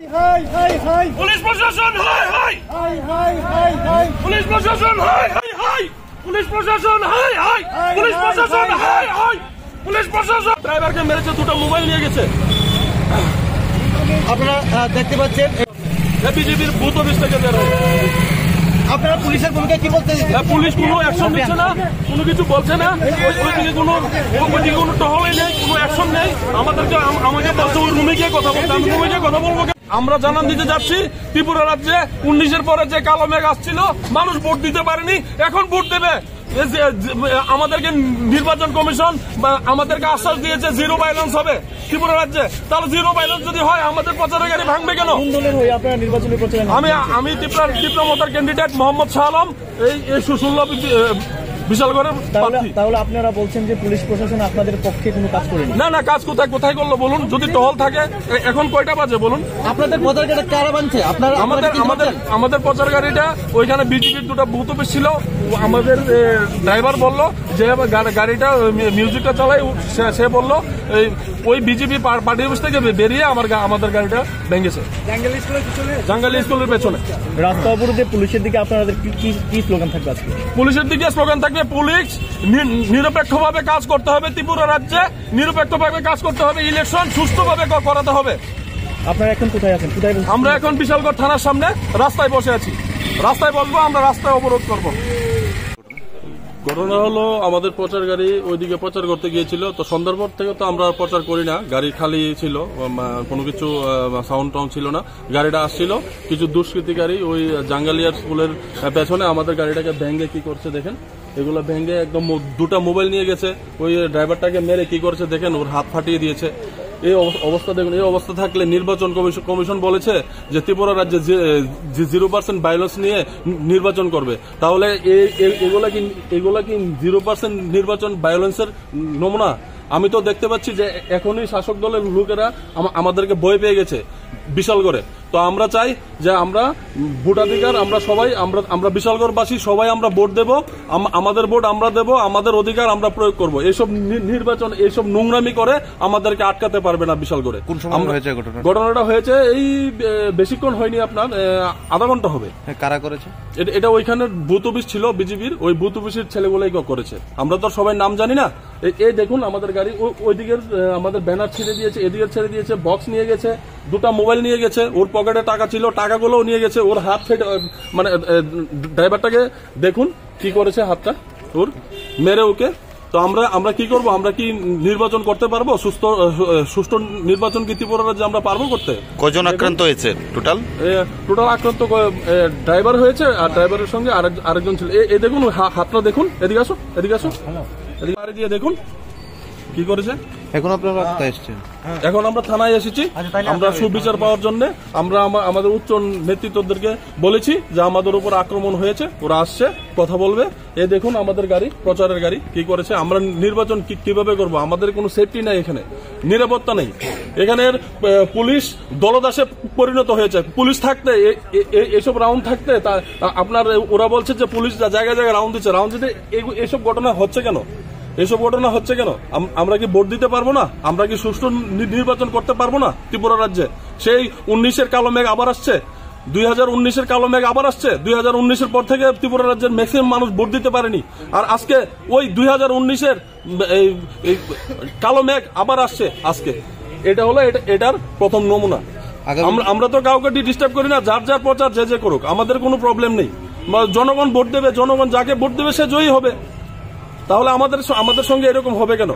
Police প্রশাসন high high police প্রশাসন high high high police প্রশাসন হাই হাই পুলিশ প্রশাসন হাই হাই পুলিশ প্রশাসন ড্রাইভারকে মেরেছে, দুটো মোবাইল নিয়ে গেছে। আপনারা দেখতে পাচ্ছেন বিজেপির বুথ অফিস থেকে বের হয়। আপনারা পুলিশের ভূমিকা কি বলতে? পুলিশ কোনো অ্যাকশন নিচ্ছে না, কোনো কিছু বলছে না, ওইদিকে কোনো টহলে নেই, কোনো অ্যাকশন নেই। আমাকে বলছে ওই রুমে গিয়ে কথা বলতে, আমি রুমে গিয়ে কথা বলবো। আমরা জানান দিতে যাচ্ছি ত্রিপুরা রাজ্যে 19-এর পরে যে কালো মেঘ আসছিল, মানুষ ভোট দিতে পারেনি, এখন ভোট দেবে। আমাদেরকে নির্বাচন কমিশন আমাদেরকে আশ্বাস দিয়েছে জিরো ভাইলেন্স হবে ত্রিপুরা রাজ্যে। তাহলে জিরো ভাইলেন্স যদি হয় আমাদের প্রচারের গাড়ি ভাঙবে কেন? আমি ত্রিপুরা মতার ক্যান্ডিডেট মোহাম্মদ শাহ আলম, এই সুশল্য বিশালগড়ের। তাহলে আপনারা বলছেন যে পুলিশ প্রশাসন আপনাদের পক্ষে কোনো কাজ করেনি? না, কাজ কোথায় করলো বলুন? যদি টহল থাকে, এখন কয়টা বাজে বলুন? আপনাদের প্রচার গাড়ি কারা বানছে? আমাদের প্রচার গাড়িটা ওইখানে বিজেপির দুটো বুথ অফিস ছিল। আমাদের ড্রাইভার বললো যে গাড়িটা মিউজিকটা চালাই, সে বললো ওই বিজেপি পার্টি অফিস থেকে বেরিয়ে আমাদের গাড়িটা ভেঙেছে জাঙ্গালি স্কুলের পেছনে। রাস্তা অবরোধে পুলিশের দিকে আপনাদের কি স্লোগান থাকবে আজকে? পুলিশের দিকে স্লোগান থাকবে পুলিশ নিরপেক্ষভাবে কাজ করতে হবে, ত্রিপুরা রাজ্যে নিরপেক্ষভাবে কাজ করতে হবে, ইলেকশন সুষ্ঠুভাবে করাতে হবে। আপনারা এখন কোথায় আছেন? আমরা এখন বিশালগড় থানার সামনে রাস্তায় বসে আছি। রাস্তায় বসবো, আমরা রাস্তায় অবরোধ করবো। ঘটনা হলো আমাদের প্রচার গাড়ি ওইদিকে প্রচার করতে গিয়েছিল, তো সন্ধ্যার পর থেকে তো আমরা প্রচার করি না, গাড়ি খালি ছিল, কোনো কিছু সাউন্ড টাউন্ড ছিল না। গাড়িটা আসছিল, কিছু দুষ্কৃতিকারী ওই জাঙ্গালিয়ার স্কুলের পেছনে আমাদের গাড়িটাকে ভেঙে কি করছে দেখেন, এগুলো ভেঙে একদম দুটা মোবাইল নিয়ে গেছে। ওই ড্রাইভারটাকে মেরে কি করছে দেখেন, ওর হাত ফাটিয়ে দিয়েছে। এই অবস্থা দেখুন। এই অবস্থা থাকলে নির্বাচন কমিশন বলেছে যে ত্রিপুরা রাজ্যে 0% ভায়োলেন্স নিয়ে নির্বাচন করবে। তাহলে এগুলা কি 0% নির্বাচন ভায়োলেন্সের নমুনা? আমি তো দেখতে পাচ্ছি যে এখনই শাসক দলের লোকেরা আমাদেরকে ভয় পেয়ে গেছে বিশালগড়ে। তো আমরা চাই যে আমরা ভোটাধিকার, আমরা বিশালগড়বাসী সবাই আমরা ভোট দেব, আমাদের ভোট আমরা দেব, আমাদের অধিকার আমরা প্রয়োগ করব। এইসব নির্বাচন, এইসব নোংরামি করে আমাদেরকে আটকাতে পারবে না বিশালগড়ে। কোন সময় হয়েছে ঘটনাটা হয়েছে এই বেশিক্ষণ হয়নি, আপনার আধা ঘন্টা হবে। কারা করেছে এটা? ওইখানে বুথ অফিস ছিল বিজেপির, ওই বুথ অফিসের ছেলেগুলাই করেছে। আমরা তো সবাই নাম জানি না। এই দেখুন আমাদের গাড়ি ওইদিকের আমাদের ব্যানার ছেড়ে দিয়েছে, এদিকে ছেড়ে দিয়েছে, বক্স নিয়ে গেছে, দুটা মোবাইল নিয়ে গেছে, ওর পকেটে টাকা ছিল, টাকাগুলোও নিয়ে গেছে, ওর হাত ফেটে, মানে ড্রাইভারটাকে দেখুন কি করেছে, হাতটা ওর মেরে ওকে। তো আমরা কি করব? আমরা কি নির্বাচন করতে পারবো? সুষ্ঠু নির্বাচন কি ত্রিপুরা রাজ্যে আমরা পারবো করতে? কজন আক্রান্ত হয়েছে টোটাল আক্রান্ত ড্রাইভার হয়েছে, আর ড্রাইভারের সঙ্গে আরেকজন ছিল। এই দেখুন হাতটা দেখুন, এদিকে আসো দিয়ে দেখুন কি করেছে। এখন আপনারা কোথায় এসেছেন? এখন আমরা থানায় এসেছি, আমরা সুবিচার পাওয়ার জন্য। আমরা আমাদের উচ্চ নেতৃত্বদেরকে বলেছি যে আমাদের উপর আক্রমণ হয়েছে, ওরা আসছে, কথা বলবে। এই দেখুন আমাদের গাড়ি, প্রচারের গাড়ি কি করেছে। আমরা নির্বাচন কিভাবে করব? আমাদের কোনো সেফটি নাই, এখানে নিরাপত্তা নেই। এখানের পুলিশ দলদাসে পরিণত হয়েছে। পুলিশ থাকতে, এসব রাউন্ড থাকতে আপনার ওরা বলছে যে পুলিশ জায়গায় জায়গায় রাউন্ড দিতে এসব ঘটনা হচ্ছে কেন? আমরা কি ভোট দিতে পারবো না? আমরা কি সুষ্ঠু নির্বাচন করতে পারবো না ত্রিপুরা রাজ্যে? সেই 19-এর কালো মেঘ আবার আসছে, 2019-এর কালো মেঘ আবার আসছে। 2019-এর পর থেকে ত্রিপুরা রাজ্যের ম্যাক্সিমাম মানুষ ভোট দিতে পারেনি, আর আজকে ওই 2019-এর কালো মেঘ আবার আসছে আজকে। এটা হলো এটার প্রথম নমুনা। আমরা তো কাউকে ডিস্টার্ব করি না, যার প্রচার যে করুক, আমাদের কোনো প্রবলেম নেই। জনগণ ভোট দেবে, জনগণ যাকে ভোট দেবে সে জয়ী হবে। তাহলে আমাদের সঙ্গে এরকম হবে কেন?